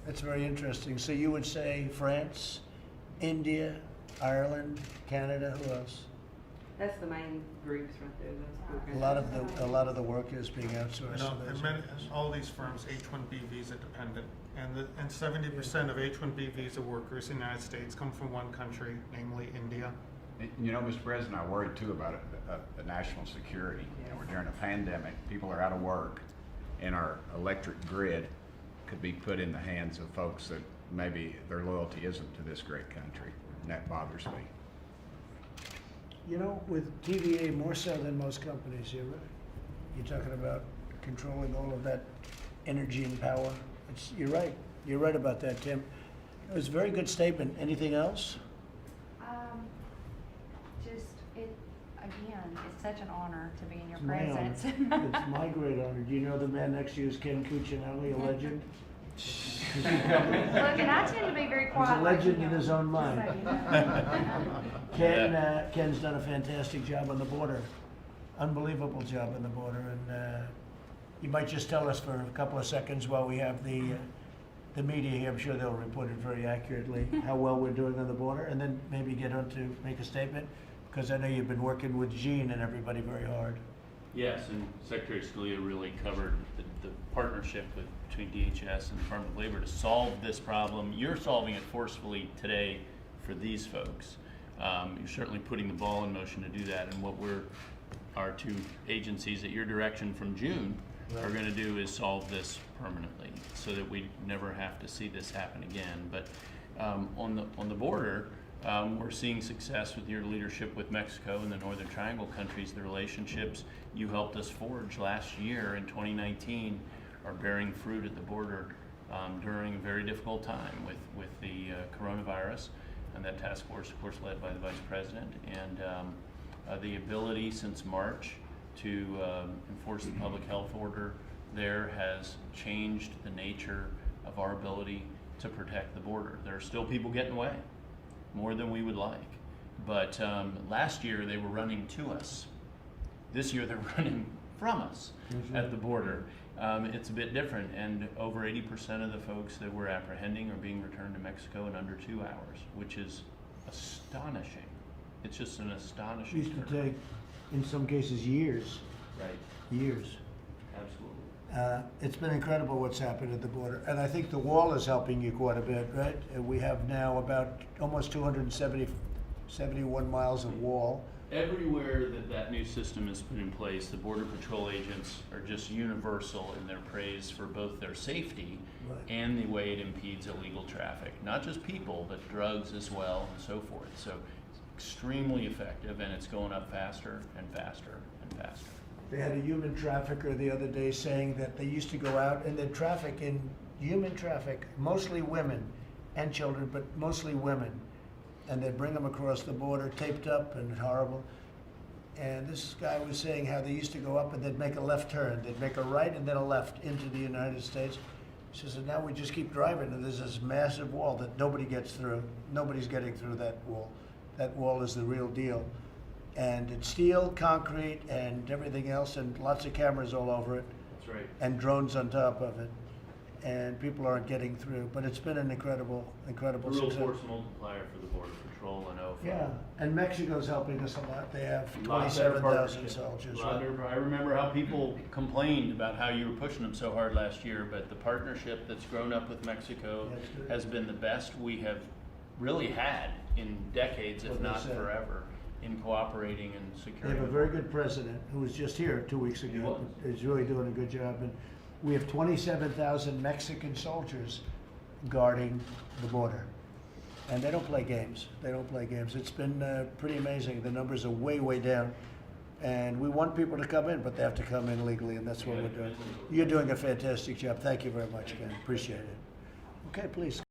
That's very interesting. So you would say France, India, Ireland, Canada, who else? That's the main groups right there. Those four A lot countries. of the work is being outsourced. You know, to those. and all these firms, H-1B visa dependent, and 70% of H-1B visa workers in the United States come from one country, namely India. You know, Mr. President, I worried too about the national security. You know, we're during a pandemic, people are out of work, and our electric grid could be put in the hands of folks that maybe their loyalty isn't to this great country, and that bothers me. You know, with TVA more so than most companies, you're talking about controlling all of that energy and power. You're right. You're right about that, Tim. It was a very good statement. Anything else? Again, it's such an honor to be in your It's my honor. presence. It's my great honor. Do you know the man next to you is Ken Cuccinelli, a legend? Look, and I tend to be very He's quiet. a like legend you in know, his own just mind. so you know. Ken's done a fantastic job on the border. Unbelievable job on the border. And you might just tell us for a couple of seconds while we have the media here. I'm sure they'll report it very accurately, how well we're doing on the border, and then maybe get on to make a statement, because I know you've been working with Gene and everybody very hard. Yes, and Secretary Scalia really covered the partnership between DHS and the Department of Labor to solve this problem. You're solving it forcefully today for these folks. You're certainly putting the ball in motion to do that, and what our two agencies at your direction from June are going to do is solve this permanently, so that we never have to see this happen again. But on the border, we're seeing success with your leadership with Mexico and the Northern Triangle countries. The relationships you helped us forge last year in 2019 are bearing fruit at the border during a very difficult time with the coronavirus, and that task force, of course, led by the Vice President, and the ability since March to enforce the public health order there has changed the nature of our ability to protect the border. There are still people getting away, more than we would like. But last year they were running to us. This year they're running from us at the border. It's a bit different, and over 80% of the folks that we're apprehending are being returned to Mexico in under 2 hours, which is astonishing. It's just an It astonishing used to turnaround. take, in some cases, years. Right, Years. absolutely. It's been incredible what's happened at the border, and I think the wall is helping you quite a bit, right? We have now about almost 271 miles of wall. Everywhere that new system is put in place, the Border Patrol agents are just universal in their praise for both their safety Right. and the way it impedes illegal traffic. Not just people, but drugs as well, and so forth. So it's extremely effective, and it's going up faster and faster and faster. They had a human trafficker the other day saying that they used to go out and they'd traffic in human traffic, mostly women and children, but mostly women. And they'd bring them across the border, taped up and horrible. And this guy was saying how they used to go up and they'd make a left turn. They'd make a right and then a left into the United States. He says, and now we just keep driving, and there's this massive wall that nobody gets through. Nobody's getting through that wall. That wall is the real deal. And it's steel, concrete, and everything else, and lots of cameras all over it, That's right. and drones on top of it. And people aren't getting through, but it's been an incredible A real success. force multiplier for the Border Patrol and OFA. Yeah, and Mexico's helping us a lot. They have Lot better 27,000 partnership. soldiers. Lot Right? better- I remember how people complained about how you were pushing them so hard last year, but the partnership that's grown up with Mexico That's good. has been the best we have really had in decades, if What they not said. forever, in cooperating and They securing. have a the very border. good president who was just here 2 weeks He ago. was. He's really doing a good job. And we have 27,000 Mexican soldiers guarding the border. And they don't play games. They don't play games. It's been pretty amazing. The numbers are way, way down. And we want people to come in, but they have to come in legally, and that's what we're doing. You're doing a fantastic job. Thank you very much, Ken. Appreciate it. Okay, please.